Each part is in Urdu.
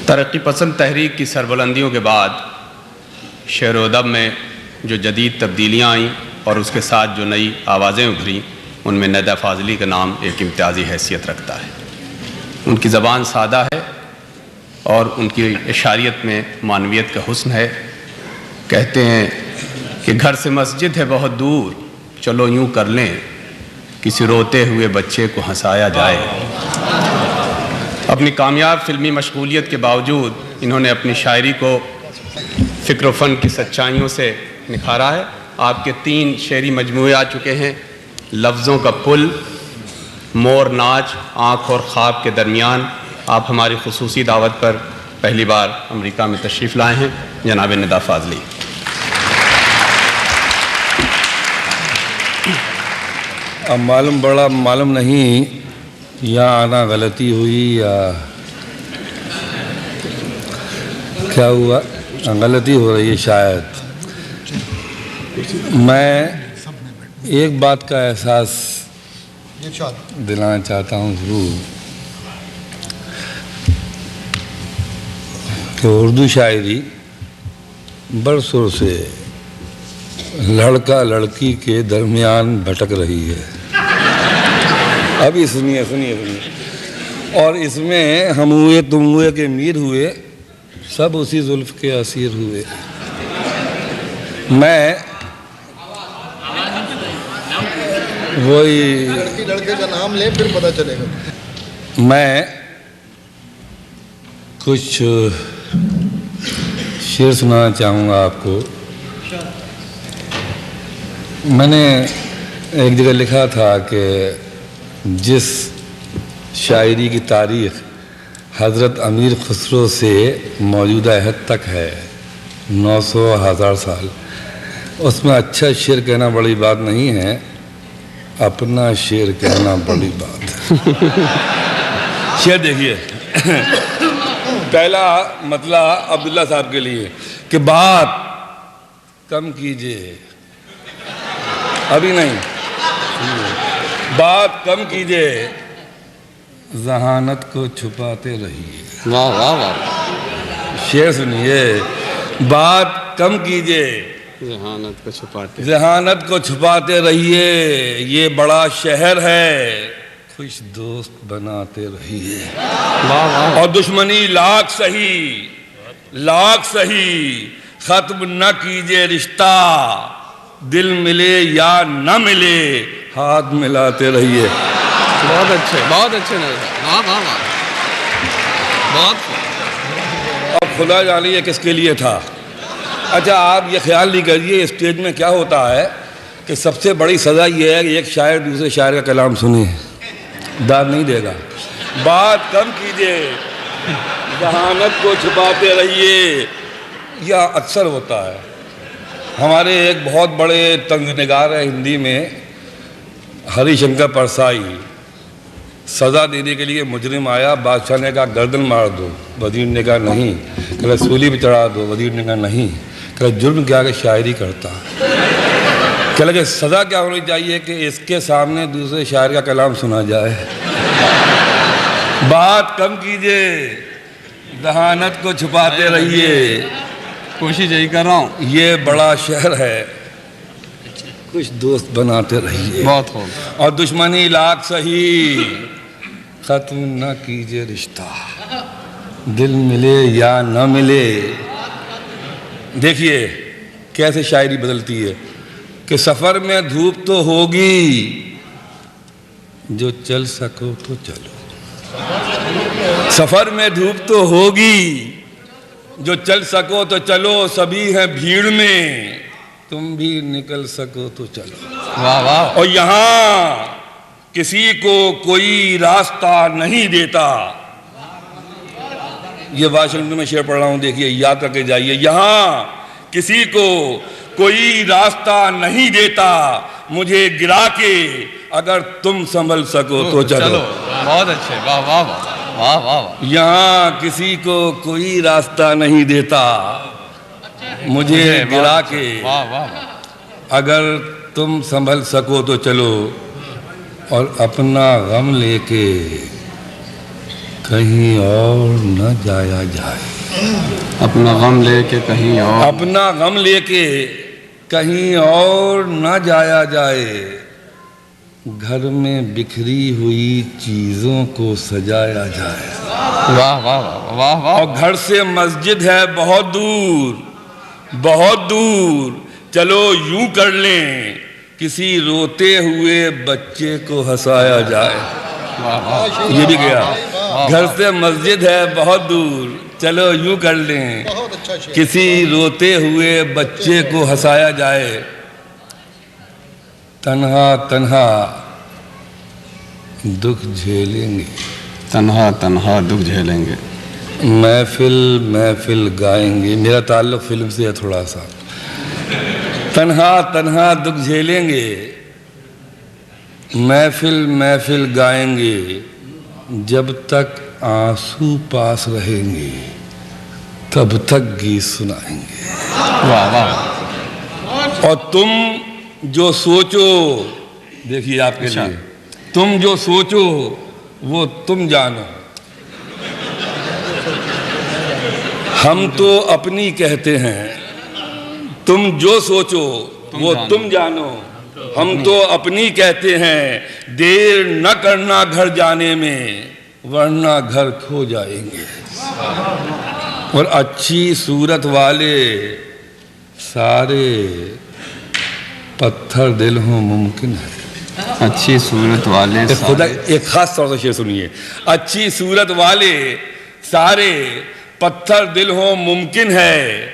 ترقی پسند تحریک کی سربلندیوں کے بعد شعر و ادب میں جو جدید تبدیلیاں آئیں اور اس کے ساتھ جو نئی آوازیں ابھریں، ان میں ندیٰ فاضلی کا نام ایک امتیازی حیثیت رکھتا ہے۔ ان کی زبان سادہ ہے اور ان کی اشاریت میں معنویت کا حسن ہے۔ کہتے ہیں کہ گھر سے مسجد ہے بہت دور، چلو یوں کر لیں کسی روتے ہوئے بچے کو ہنسایا جائے۔ اپنی کامیاب فلمی مشغولیت کے باوجود انہوں نے اپنی شاعری کو فکر و فن کی سچائیوں سے نکھارا ہے۔ آپ کے 3 شعری مجموعے آ چکے ہیں: لفظوں کا پل، مور ناچ، آنکھ اور خواب کے درمیان۔ آپ ہماری خصوصی دعوت پر پہلی بار امریکہ میں تشریف لائے ہیں، جناب ندیٰ فاضلی۔ اب معلوم نہیں یہاں آنا غلطی ہوئی یا کیا ہوا، غلطی ہو رہی ہے شاید۔ میں ایک بات کا احساس دلانا چاہتا ہوں ضرور کہ اردو شاعری برسوں سے لڑکا لڑکی کے درمیان بھٹک رہی ہے۔ ابھی سنیے اور اس میں ہم ہوئے، تم ہوئے کہ میر ہوئے، سب اسی زلف کے اسیر ہوئے۔ میں وہی لڑکے کا نام لیں پھر پتہ چلے گا۔ میں کچھ شعر سنانا چاہوں گا آپ کو۔ میں نے ایک جگہ لکھا تھا کہ جس شاعری کی تاریخ حضرت امیر خسرو سے موجودہ عہد تک ہے 900,000 سال، اس میں اچھا شعر کہنا بڑی بات نہیں ہے، اپنا شعر کہنا بڑی بات ہے۔ شعر دیکھیے، پہلا مطلع عبداللہ صاحب کے لیے کہ بات کم کیجئے، ابھی نہیں، بات کم کیجئے، ذہانت کو چھپاتے رہیے۔ واہ واہ واہ، شعر سنیے، بات کم کیجئے، ذہانت کو چھپاتے رہیے، یہ بڑا شہر ہے، خوش دوست بناتے رہیے۔ اور دشمنی لاکھ سہی ختم نہ کیجئے رشتہ، دل ملے یا نہ ملے ہاتھ ملاتے رہیے۔ بہت اچھے واہ واہ واہ، بہت۔ اب خدا جانے یہ کس کے لیے تھا۔ اچھا، آپ یہ خیال نہیں کریے اسٹیج میں کیا ہوتا ہے کہ سب سے بڑی سزا یہ ہے کہ ایک شاعر دوسرے شاعر کا کلام سنے، داد نہیں دے گا۔ بات کم کیجئے، ذہانت کو چھپاتے رہیے، یہ اکثر ہوتا ہے۔ ہمارے ایک بہت بڑے تنگ نگار ہیں ہندی میں، ہری شنکر پرسائی، سزا دینے کے لیے مجرم آیا، بادشاہ نے کہا گردن مار دو، وزیر نے کہا نہیں، کہ سولی پہ چڑھا دو، وزیر نے کہا نہیں، کہ جرم کیا کہ شاعری کرتا، کہ لگے سزا کیا ہونی چاہیے کہ اس کے سامنے دوسرے شاعر کا کلام سنا جائے۔ بات کم کیجئے، ذہانت کو چھپاتے رہیے، کوشش یہی کر رہا ہوں، یہ بڑا شہر ہے، کچھ دوست بناتے رہیے۔ بہت خوب۔ اور دشمنی لاکھ سہی ختم نہ کیجئے رشتہ، دل ملے یا نہ ملے۔ دیکھیے کیسے شاعری بدلتی ہے کہ سفر میں دھوپ تو ہوگی، جو چل سکو تو چلو۔ سفر میں دھوپ تو ہوگی، جو چل سکو تو چلو، سبھی ہیں بھیڑ میں، تم بھی نکل سکو تو چلو۔ واہ واہ۔ اور یہاں کسی کو کوئی راستہ نہیں دیتا، یہ واشنگٹن میں شعر پڑھ رہا ہوں، دیکھیے یاد کر کے جائیے، یہاں کسی کو کوئی راستہ نہیں دیتا، مجھے گرا کے اگر تم سنبھل سکو تو چلو۔ بہت اچھے، واہ واہ واہ واہ واہ۔ یہاں کسی کو کوئی راستہ نہیں دیتا، مجھے گرا کے اگر تم سنبھل سکو تو چلو، اور اپنا غم لے کے کہیں اور نہ جایا جائے، اپنا غم لے کے کہیں اور، اپنا غم لے کے کہیں اور نہ جایا جائے، گھر میں بکھری ہوئی چیزوں کو سجایا جائے۔ واہ واہ واہ واہ واہ۔ اور گھر سے مسجد ہے بہت دور، بہت دور، چلو یوں کر لیں کسی روتے ہوئے بچے کو ہنسایا جائے۔ یہ بھی گیا، گھر سے مسجد ہے بہت دور، چلو یوں کر لیں بہت اچھا شعر۔ کسی روتے ہوئے بچے کو ہنسایا جائے۔ تنہا تنہا دکھ جھیلیں گے، تنہا تنہا دکھ جھیلیں گے، محفل محفل گائیں گے۔ میرا تعلق فلم سے ہے تھوڑا سا۔ تنہا تنہا دکھ جھیلیں گے، محفل محفل گائیں گے، جب تک آنسو پاس رہیں گے تب تک گیت سنائیں گے۔ واہ واہ۔ اور تم جو سوچو، دیکھیے آپ کے لیے، تم جو سوچو وہ تم جانو، ہم تو اپنی کہتے ہیں، تم جو سوچو وہ تم جانو، ہم تو اپنی کہتے ہیں، دیر نہ کرنا گھر جانے میں ورنہ گھر کھو جائیں گے۔ اور اچھی صورت والے سارے پتھر دل ہوں ممکن ہے۔ اچھی صورت والے خدا ایک خاص طور سے شعر سنیے، اچھی صورت والے سارے پتھر دل ہوں ممکن ہے،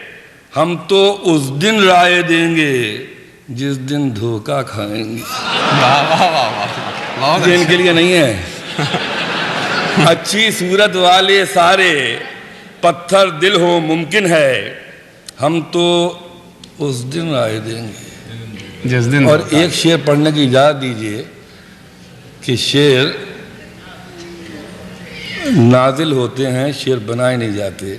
ہم تو اس دن رائے دیں گے جس دن دھوکہ کھائیں گے۔ یہ ان کے لیے نہیں ہے۔ اچھی صورت والے سارے پتھر دل ہوں ممکن ہے، ہم تو اس دن رائے دیں گے جس دن۔ اور ایک شعر پڑھنے کی اجازت دیجئے کہ شعر نازل ہوتے ہیں، شعر بنائے نہیں جاتے،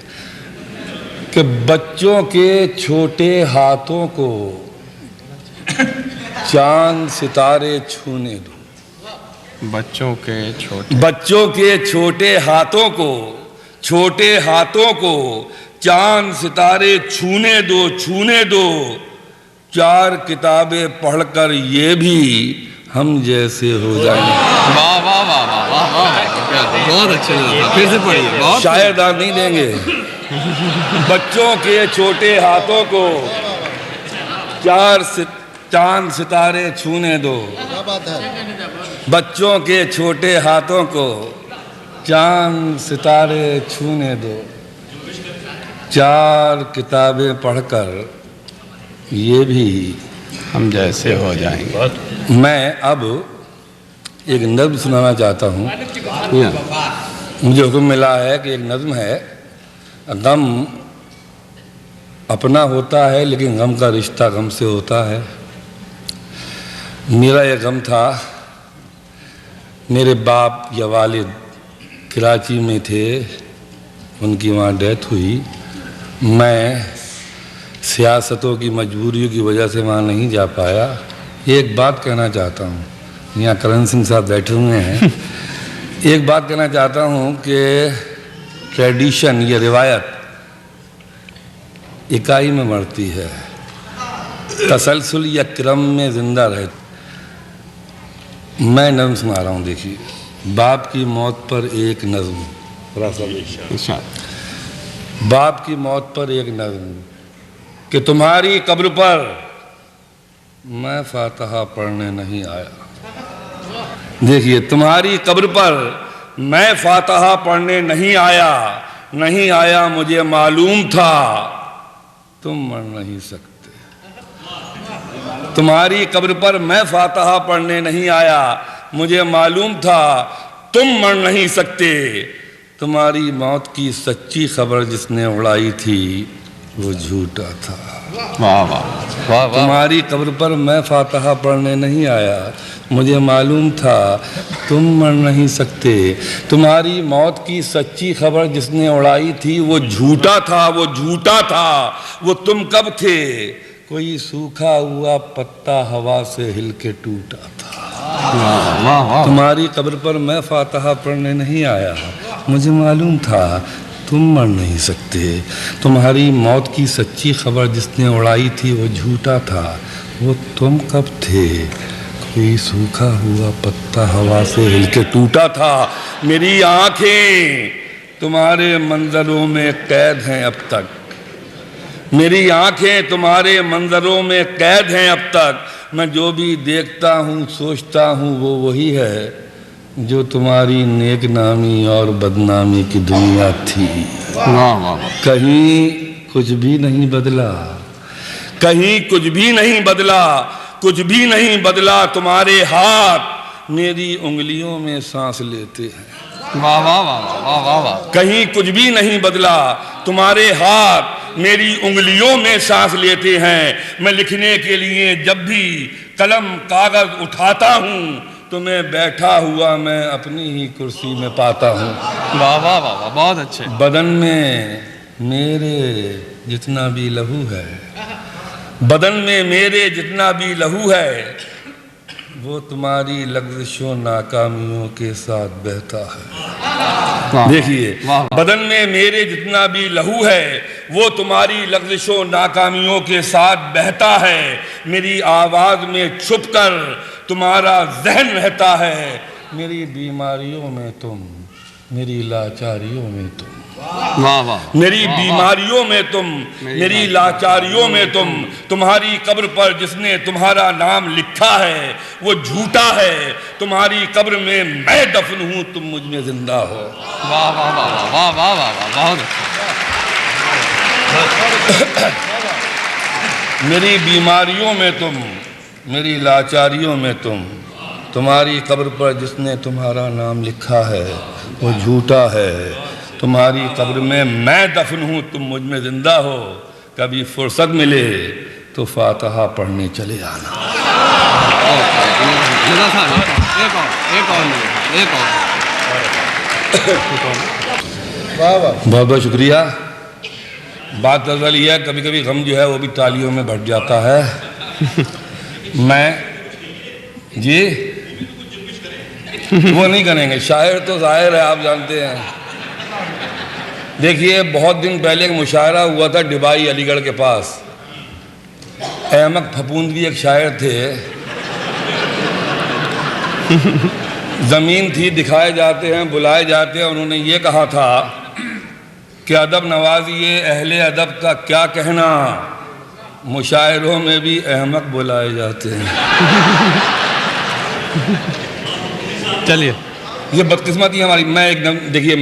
کہ بچوں کے چھوٹے ہاتھوں کو چاند ستارے چھونے دو، بچوں کے چھوٹے، بچوں کے چھوٹے ہاتھوں کو، چھوٹے ہاتھوں کو چاند ستارے چھونے دو، چھونے دو، چار کتابیں پڑھ کر یہ بھی ہم جیسے ہو جائیں گے۔ واہ واہ واہ واہ واہ واہ، بہت اچھے، پھر سے پڑھیے۔ شاعر دان نہیں دیں گے۔ بچوں کے چھوٹے ہاتھوں کو چاند ستارے چھونے دو، کیا بات ہے۔ بچوں کے چھوٹے ہاتھوں کو چاند ستارے چھونے دو، چار کتابیں پڑھ کر یہ بھی ہم جیسے ہو جائیں گے۔ میں اب ایک نظم سنانا چاہتا ہوں۔ مجھے حکم ملا ہے کہ ایک نظم ہے، غم اپنا ہوتا ہے لیکن غم کا رشتہ غم سے ہوتا ہے۔ میرا یہ غم تھا، میرے باپ یا والد کراچی میں تھے، ان کی وہاں ڈیتھ ہوئی، میں سیاستوں کی مجبوریوں کی وجہ سے وہاں نہیں جا پایا۔ ایک بات کہنا چاہتا ہوں، یہاں کرن سنگھ صاحب بیٹھے ہوئے ہیں، ایک بات کہنا چاہتا ہوں کہ ٹریڈیشن یا روایت اکائی میں مرتی ہے، تسلسل یا کرم میں زندہ رہتی۔ میں نظم سنا رہا ہوں، دیکھیے، باپ کی موت پر ایک نظم، باپ کی موت پر ایک نظم، کہ تمہاری قبر پر میں فاتحہ پڑھنے نہیں آیا۔ دیکھیے، تمہاری قبر پر میں فاتحہ پڑھنے نہیں آیا، نہیں آیا، مجھے معلوم تھا تم مر نہیں سکتے۔ تمہاری قبر پر میں فاتحہ پڑھنے نہیں آیا، مجھے معلوم تھا تم مر نہیں سکتے۔ تمہاری موت کی سچی خبر جس نے اڑائی تھی وہ جھوٹا تھا۔ واہ واہ واہ واہ۔ تمہاری قبر پر میں فاتحہ پڑھنے نہیں آیا، مجھے معلوم تھا تم مر نہیں سکتے۔ تمہاری موت کی سچی خبر جس نے اڑائی تھی وہ جھوٹا تھا، وہ جھوٹا تھا۔ وہ تم کب تھے؟ کوئی سوکھا ہوا پتا ہوا سے ہل کے ٹوٹا تھا۔ تمہاری قبر پر میں فاتحہ پڑھنے نہیں آیا، مجھے معلوم تھا تم مر نہیں سکتے. تمہاری موت کی سچی خبر جس نے اڑائی تھی وہ جھوٹا تھا. وہ تم کب تھے؟ کوئی سوکھا ہوا پتا ہوا سے ہل کے ٹوٹا تھا. میری آنکھیں تمہارے منظروں میں قید ہیں اب تک. میری آنکھیں تمہارے منظروں میں قید ہیں اب تک. میں جو بھی دیکھتا ہوں سوچتا ہوں وہ وہی ہے جو تمہاری نیک نامی اور بدنامی کی دنیا تھی. کہیں کچھ بھی نہیں بدلا. کہیں کچھ بھی نہیں بدلا. کچھ بھی نہیں بدلا. تمہارے ہاتھ میری انگلیوں میں سانس لیتے ہیں. واہ واہ واہ واہ واہ واہ. کہیں کچھ بھی نہیں بدلا. تمہارے ہاتھ میری انگلیوں میں سانس لیتے ہیں. میں لکھنے کے لیے جب بھی قلم کاغذ اٹھاتا ہوں تو میں بیٹھا ہوا میں اپنی ہی کرسی میں پاتا ہوں. واہ واہ واہ واہ. بہت اچھے. بدن میں میرے جتنا بھی لہو ہے، بدن میں میرے جتنا بھی لہو ہے وہ تمہاری لغزشوں ناکامیوں کے ساتھ بہتا ہے. دیکھیے، بدن میں میرے جتنا بھی لہو ہے وہ تمہاری لغزشوں ناکامیوں کے ساتھ بہتا ہے. میری آواز میں چھپ کر تمہارا ذہن رہتا ہے. میری بیماریوں میں تم، میری لاچاریوں میں تم. واہ واہ. میری بیماریوں میں تم، میری لاچاریوں میں تم. تمہاری قبر پر جس نے تمہارا نام لکھا ہے وہ جھوٹا ہے. تمہاری قبر میں میں دفن ہوں، تم مجھ میں زندہ ہو. واہ واہ واہ واہ واہ واہ واہ. بہت اچھا. میری بیماریوں میں تم، میری لاچاریوں میں تم. تمہاری قبر پر جس نے تمہارا نام لکھا ہے وہ جھوٹا ہے. تمہاری قبر میں میں دفن ہوں، تم مجھ میں زندہ ہو. کبھی فرصت ملے تو فاتحہ پڑھنے چلے آنا. واہ واہ. بہت بہت شکریہ. بات دراصل یہ ہے کبھی کبھی غم جو ہے وہ بھی تالیوں میں بھٹ جاتا ہے. میں جی وہ نہیں کریں گے. شاعر تو ظاہر ہے آپ جانتے ہیں. دیکھیے، بہت دن پہلے ایک مشاعرہ ہوا تھا ڈبائی علی گڑھ کے پاس. احمد پھپوندوی ایک شاعر تھے. زمین تھی، دکھائے جاتے ہیں، بلائے جاتے ہیں. انہوں نے یہ کہا تھا کہ ادب نوازیے اہل ادب کا کیا کہنا، مشاعروں میں بھی احمق بلائے جاتے ہیں. چلیے، یہ بدقسمتی ہماری. میں ایک دم دیکھیے،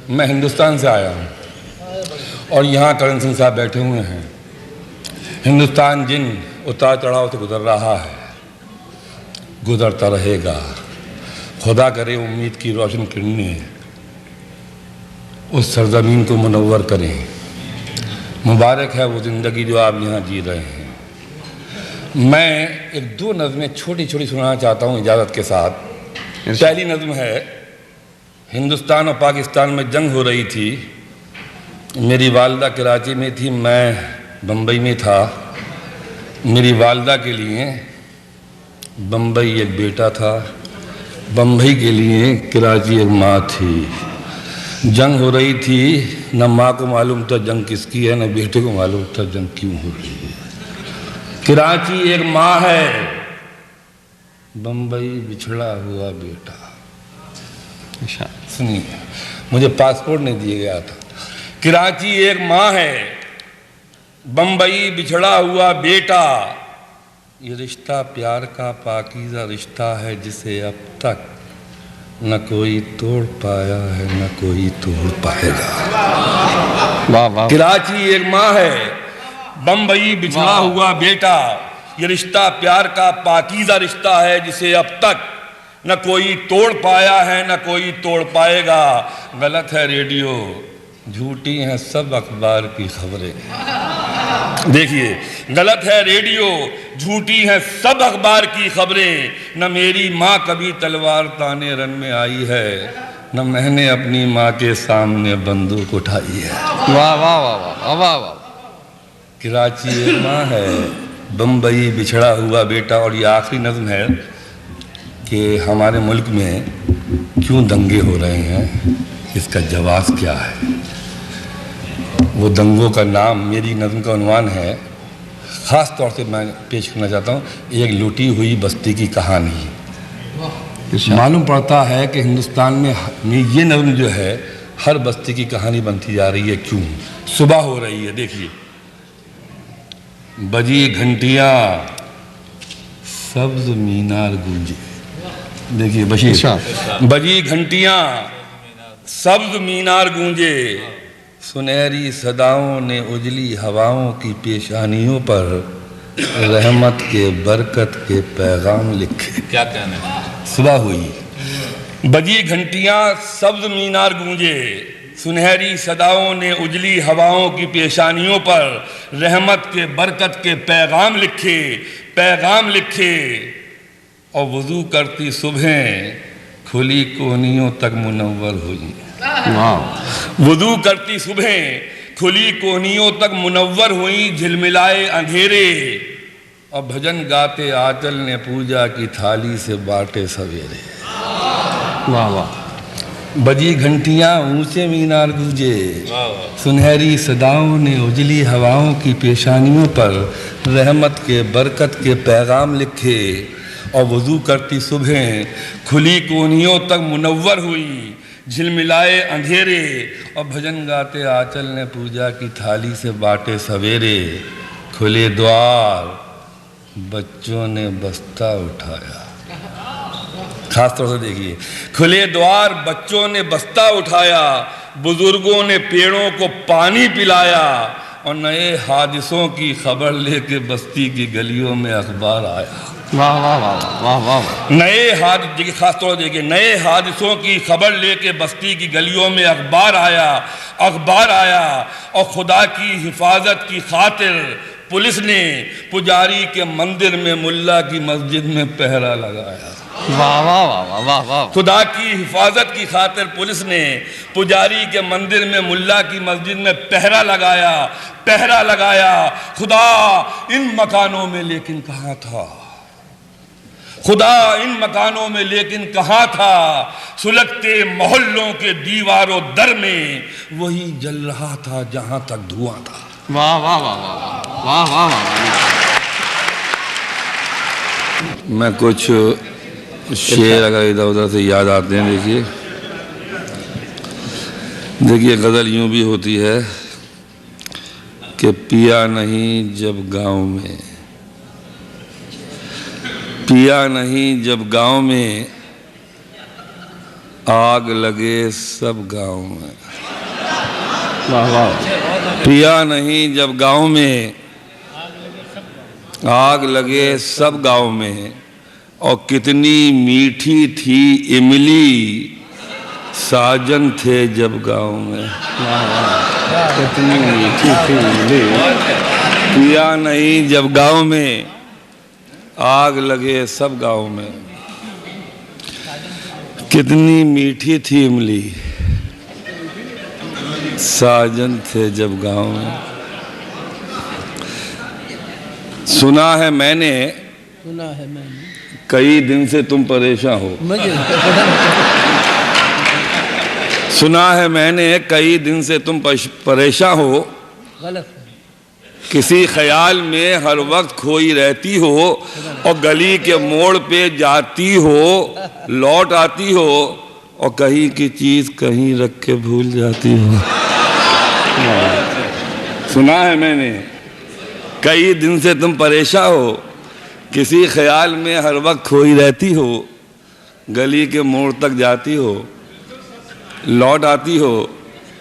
میں ہندوستان سے آیا ہوں اور یہاں کرن سنگھ صاحب بیٹھے ہوئے ہیں. ہندوستان جن اتار چڑھاؤ سے گزر رہا ہے، گزرتا رہے گا. خدا کرے امید کی روشن کرنیں اس سرزمین کو منور کریں. مبارک ہے وہ زندگی جو آپ یہاں جی رہے ہیں. میں ایک دو نظمیں چھوٹی چھوٹی سنانا چاہتا ہوں اجازت کے ساتھ. پہلی نظم ہے، ہندوستان اور پاکستان میں جنگ ہو رہی تھی. میری والدہ کراچی میں تھی، میں بمبئی میں تھا. میری والدہ کے لیے بمبئی ایک بیٹا تھا، بمبئی کے لیے کراچی ایک ماں تھی. جنگ ہو رہی تھی، نہ ماں کو معلوم تھا جنگ کس کی ہے، نہ بیٹے کو معلوم تھا جنگ کیوں ہو رہی ہے. کراچی ایک ماں ہے، بمبئی بچھڑا ہوا بیٹا. سنیے، مجھے پاسپورٹ نہیں دیا گیا تھا. کراچی ایک ماں ہے، بمبئی بچھڑا ہوا بیٹا. یہ رشتہ پیار کا پاکیزہ رشتہ ہے جسے اب تک نہ کوئی توڑ پایا ہے نہ کوئی توڑ پائے گا. کراچی ایک ماں ہے، بمبئی بچھڑا ہوا بیٹا. یہ رشتہ پیار کا پاکیزہ رشتہ ہے جسے اب تک نہ کوئی توڑ پایا ہے نہ کوئی توڑ پائے گا. غلط ہے ریڈیو، جھوٹی ہیں سب اخبار کی خبریں. دیکھیے، غلط ہے ریڈیو، جھوٹی ہیں سب اخبار کی خبریں. نہ میری ماں کبھی تلوار تانے رن میں آئی ہے، نہ میں نے اپنی ماں کے سامنے بندوق اٹھائی ہے. واہ واہ واہ واہ واہ. کراچی ایک ماں ہے، بمبئی بچھڑا ہوا بیٹا. اور یہ آخری نظم ہے کہ ہمارے ملک میں کیوں دنگے ہو رہے ہیں، اس کا جواز کیا ہے؟ وہ دنگوں کا نام میری نظم کا عنوان ہے، خاص طور سے میں پیش کرنا چاہتا ہوں ایک لوٹی ہوئی بستی کی کہانی۔ معلوم پڑتا ہے کہ ہندوستان میں یہ نظم جو ہے ہر بستی کی کہانی بنتی جا رہی ہے۔ کیوں؟ صبح ہو رہی ہے، دیکھیے، بجی گھنٹیاں سبز مینار گونجے، دیکھیے بشیر، بجی گھنٹیاں سبز مینار گونجے، سنہری صداؤں نے اجلی ہواؤں کی پیشانیوں پر رحمت کے برکت کے پیغام لکھے۔ کیا کہنا ہے؟ صبح ہوئی، بجی گھنٹیاں سبز مینار گونجے، سنہری صداؤں نے اجلی ہواؤں کی پیشانیوں پر رحمت کے برکت کے پیغام لکھے، پیغام لکھے، اور وضو کرتی صبحیں کھلی کوہنیوں تک منور ہوئی۔ وضو کرتی صبحیں کھلی کوہنیوں تک منور ہوئیں، جھلملائے اندھیرے، اور بھجن گاتے آنچل نے پوجا کی تھالی سے باٹے سویرے۔ واہ واہ، بجی گھنٹیاں اونچے مینار گونجے، سنہری صداؤں نے اجلی ہواؤں کی پیشانیوں پر رحمت کے برکت کے پیغام لکھے، اور وضو کرتی صبحیں کھلی کوہنیوں تک منور ہوئی، جھلملائے اندھیرے، اور بھجن گاتے آنچل نے پوجا کی تھالی سے باٹے سویرے۔ کھلے دوار بچوں نے بستہ اٹھایا، خاص طور سے دیکھیے، کھلے دوار بچوں نے بستہ اٹھایا، بزرگوں نے پیڑوں کو پانی پلایا، اور نئے حادثوں کی خبر لے کے بستی کی گلیوں میں اخبار آیا۔ واہ واہ واہ واہ واہ، نئے حادث، خاص طور سے دیکھیے، نئے حادثوں کی خبر لے کے بستی کی گلیوں میں اخبار آیا، اخبار آیا، اور خدا کی حفاظت کی خاطر پولیس نے پجاری کے مندر میں، ملا کی مسجد میں پہرا لگایا۔ واہ واہ واہ واہ واہ، خدا کی حفاظت کی خاطر پولیس نے پجاری کے مندر میں، ملا کی مسجد میں پہرا لگایا، پہرا لگایا۔ خدا ان مکانوں میں لیکن کہاں تھا؟ خدا ان مکانوں میں لیکن کہاں تھا؟ سلگتے محلوں کے دیوار و در میں وہی جل رہا تھا جہاں تک دھواں تھا۔ واہ واہ واہ واہ واہ واہ واہ، میں کچھ شعر اگر ادھر ادھر سے یاد آتے ہیں، دیکھیے غزل یوں بھی ہوتی ہے کہ پیا نہیں جب گاؤں میں، پیا نہیں جب گاؤں میں، آگ لگے سب گاؤں میں۔ واہ واہ، پیا نہیں جب گاؤں میں، آگ لگے سب گاؤں میں، اور کتنی میٹھی تھی املی ساجن تھے جب گاؤں میں۔ کتنی میٹھی تھی املی، پیا نہیں جب گاؤں میں، آگ لگے سب گاؤں میں، کتنی میٹھی تھی املی ساجن تھے جب گاؤں میں۔ سنا ہے میں نے کئی دن سے تم پریشان ہو، سنا ہے میں نے کئی دن سے تم پریشان ہو، کسی خیال میں ہر وقت کھوئی رہتی ہو، اور گلی کے موڑ پہ جاتی ہو، لوٹ آتی ہو، اور کہیں کی چیز کہیں رکھ کے بھول جاتی ہو۔ سنا ہے میں نے کئی دن سے تم پریشان ہو، کسی خیال میں ہر وقت کھوئی رہتی ہو، گلی کے موڑ تک جاتی ہو، لوٹ آتی ہو،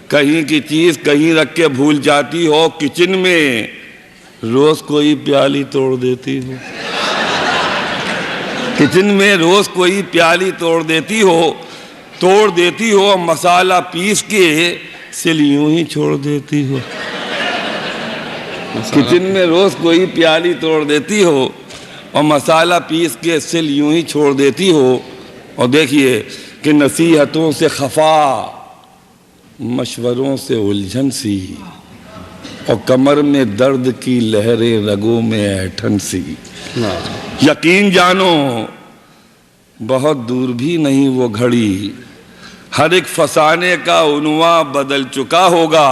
کہیں کی چیز کہیں رکھ کے بھول جاتی ہو، کچن میں روز کوئی پیالی توڑ دیتی ہو، کچن میں روز کوئی پیالی توڑ دیتی ہو، مسالہ پیس کے سل یوں ہی چھوڑ دیتی ہو، کچن میں روز کوئی پیالی توڑ دیتی ہو، اور مسالہ پیس کے سل یوں ہی چھوڑ دیتی ہو، اور دیکھیے کہ نصیحتوں سے خفا، مشوروں سے الجھن سی، اور کمر میں درد کی لہریں رگوں میں ایٹھن سی۔ یقین جانو بہت دور بھی نہیں وہ گھڑی، ہر ایک فسانے کا عنواں بدل چکا ہوگا،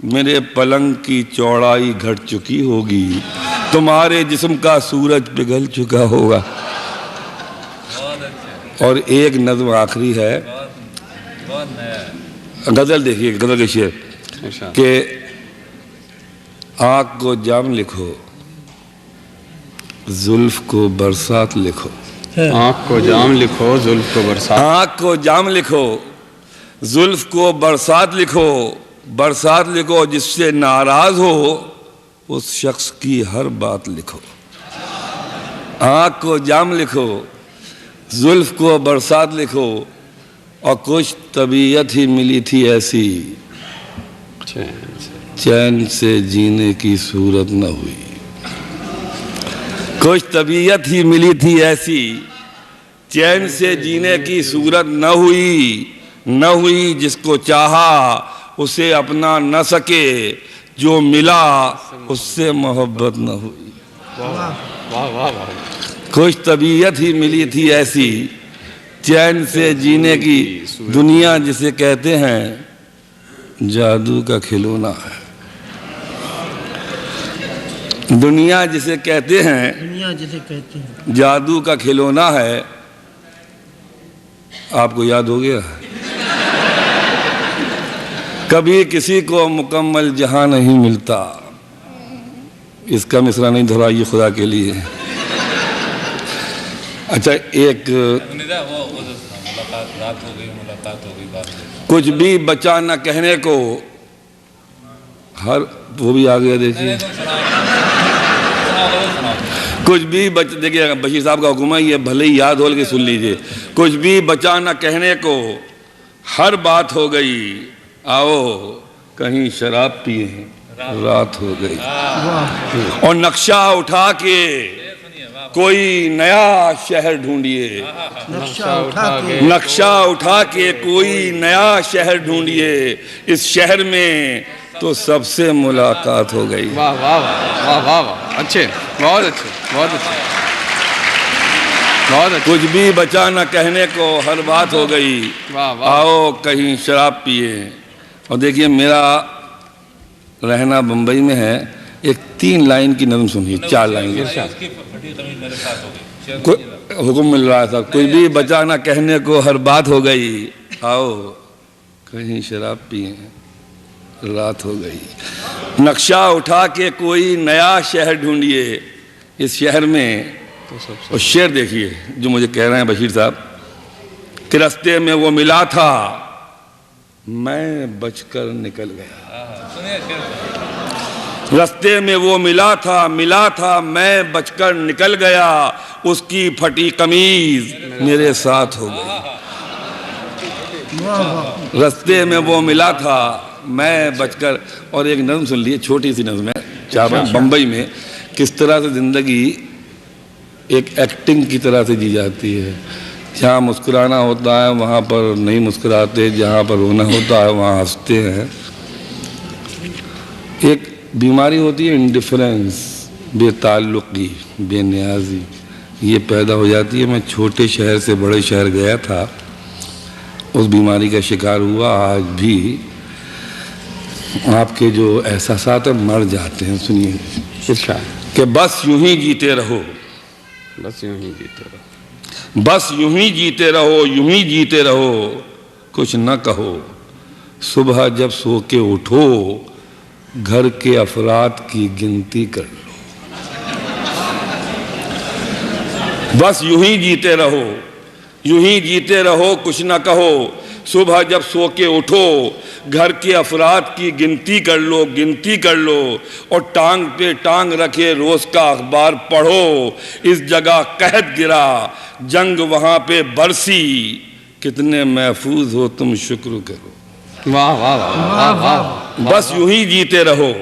میرے پلنگ کی چوڑائی گھٹ چکی ہوگی، تمہارے جسم کا سورج پگھل چکا ہوگا۔ اور ایک نظم آخری ہے، غزل دیکھیے، غزل کے شعر کہ آنکھ کو جام لکھو، زلف کو برسات لکھو، آنکھ کو جام لکھو، زلف کو برسات، آنکھ کو جام لکھو، زلف کو برسات لکھو، برسات لکھو، جس سے ناراض ہو اس شخص کی ہر بات لکھو۔ آنکھ کو جام لکھو، زلف کو برسات لکھو، اور کچھ طبیعت ہی ملی تھی ایسی، چین سے جینے کی صورت نہ ہوئی۔ کچھ طبیعت ہی ملی تھی ایسی، چین سے جینے کی صورت نہ ہوئی، جس کو چاہا اسے اپنا نہ سکے، جو ملا اس سے محبت نہ ہوئی۔ کچھ طبیعت ہی ملی تھی ایسی، چین سے جینے کی، دنیا جسے کہتے ہیں جادو کا کھلونا ہے، دنیا جسے کہتے ہیں جادو کا کھلونا ہے۔ آپ کو یاد ہو گیا، کبھی کسی کو مکمل جہاں نہیں ملتا، اس کا مصرع نہیں دہرائیے خدا کے لیے۔ اچھا، ایک کچھ بھی بچا نہ کہنے کو، وہ بھی آ گیا دیکھیے، کچھ بھی دیکھیے بشیر صاحب کا حکم ہے، یہ بھلے ہی یاد ہو کے سن لیجئے۔ کچھ بھی بچا نہ کہنے کو، ہر بات ہو گئی، آؤ کہیں شراب پیئے، رات ہو گئی۔ اور نقشہ اٹھا کے کوئی نیا شہر ڈھونڈیے، نقشہ اٹھا کے کوئی نیا شہر ڈھونڈیے، اس شہر میں تو سب سے ملاقات ہو گئی۔ واہ واہ واہ واہ واہ، اچھے، بہت اچھے، بہت اچھے، بہت اچھے۔ کچھ بھی بچا نہ کہنے کو، ہر بات ہو گئی، آؤ کہیں شراب پیئے۔ اور دیکھیے میرا رہنا بمبئی میں ہے، ایک 3 لائن کی نظم سنیے، 4 لائن کی، حکم مل رہا تھا، کچھ بھی بچا نہ کہنے کو، ہر بات ہو گئی، آؤ کہیں شراب پیئے، رات ہو گئی۔ نقشہ اٹھا کے کوئی نیا شہر ڈھونڈیے، اس شہر میں، اور شعر دیکھیے جو مجھے کہہ رہے ہیں بشیر صاحب، کہ رستے میں وہ ملا تھا، میں بچ کر نکل گیا۔ رستے میں وہ ملا تھا، میں بچ کر نکل گیا، اس کی پھٹی قمیض میرے ساتھ ہو گئی۔ رستے میں وہ ملا تھا، میں بچ کر۔ اور ایک نظم سن لیے، چھوٹی سی نظم ہے، بمبئی میں کس طرح سے زندگی ایک ایکٹنگ کی طرح سے جی جاتی ہے، جہاں مسکرانا ہوتا ہے وہاں پر نہیں مسکراتے، جہاں پر رونا ہوتا ہے وہاں ہنستے ہیں۔ ایک بیماری ہوتی ہے انڈیفرنس، بے تعلقی، بے نیازی، یہ پیدا ہو جاتی ہے۔ میں چھوٹے شہر سے بڑے شہر گیا تھا، اس بیماری کا شکار ہوا۔ آج بھی آپ کے جو احساسات ہیں مر جاتے ہیں۔ سنیے کہ بس یوں ہی جیتے رہو، بس یوں ہی جیتے رہو، بس یوں ہی جیتے رہو، یوں ہی جیتے رہو، کچھ نہ کہو، صبح جب سو کے اٹھو، گھر کے افراد کی گنتی کر لو۔ بس یوں ہی جیتے رہو، یوں ہی جیتے رہو، کچھ نہ کہو، صبح جب سو کے اٹھو، گھر کے افراد کی گنتی کر لو، گنتی کر لو، اور ٹانگ پہ ٹانگ رکھے روز کا اخبار پڑھو۔ اس جگہ قحط گرا، جنگ وہاں پہ برسی، کتنے محفوظ ہو تم شکر کرو۔ واہ واہ واہ واہ۔ بس یوں ہی جیتے رہو،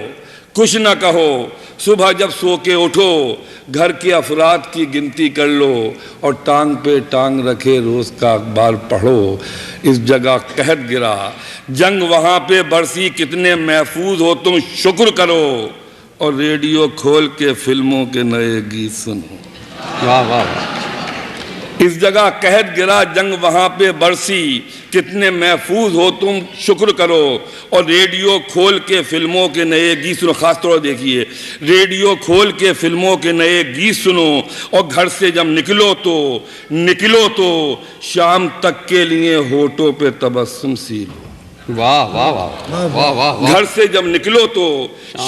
کچھ نہ کہو، صبح جب سو کے اٹھو، گھر کے افراد کی گنتی کر لو، اور ٹانگ پہ ٹانگ رکھے روز کا اخبار پڑھو۔ اس جگہ قحط گرا، جنگ وہاں پہ برسی، کتنے محفوظ ہو تم شکر کرو، اور ریڈیو کھول کے فلموں کے نئے گیت سنو۔ واہ واہ، اس جگہ قحط گرا جنگ وہاں پہ برسی، کتنے محفوظ ہو تم شکر کرو، اور ریڈیو کھول کے فلموں کے نئے گیت سنو. خاص طور دیکھیے، ریڈیو کھول کے فلموں کے نئے گیت سنو، اور گھر سے جب نکلو تو شام تک کے لیے ہونٹوں پہ تبسم سی لو. واہ واہ واہ واہ واہ. گھر سے جب نکلو تو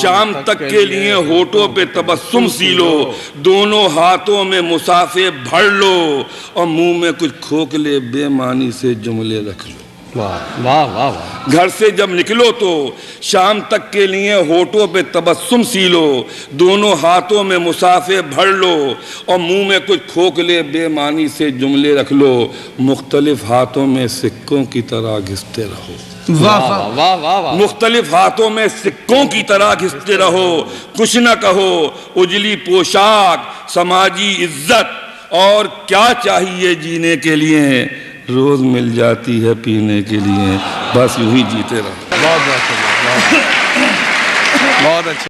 شام تک کے لیے ہونٹوں پہ تبسم سی لو، دونوں ہاتھوں میں مسافے بھر لو، اور منہ میں کچھ کھوکھلے بے معنی سے جملے رکھ لو. واہ واہ واہ واہ. گھر سے جب نکلو تو شام تک کے لیے ہونٹوں پہ تبسم سی لو، دونوں ہاتھوں میں مسافے بھر لو، اور منہ میں کچھ کھوکھلے بے معنی سے جملے رکھ لو، مختلف ہاتھوں میں سکوں کی طرح گھستے رہو. واہ واہ واہ واہ. مختلف ہاتھوں میں سکوں کی طرح گھستے رہو، کچھ نہ کہو، اجلی پوشاک، سماجی عزت، اور کیا چاہیے جینے کے لیے، روز مل جاتی ہے پینے کے لیے، بس یوں ہی جیتے رہو. بہت بہت شکریہ. بہت اچھا.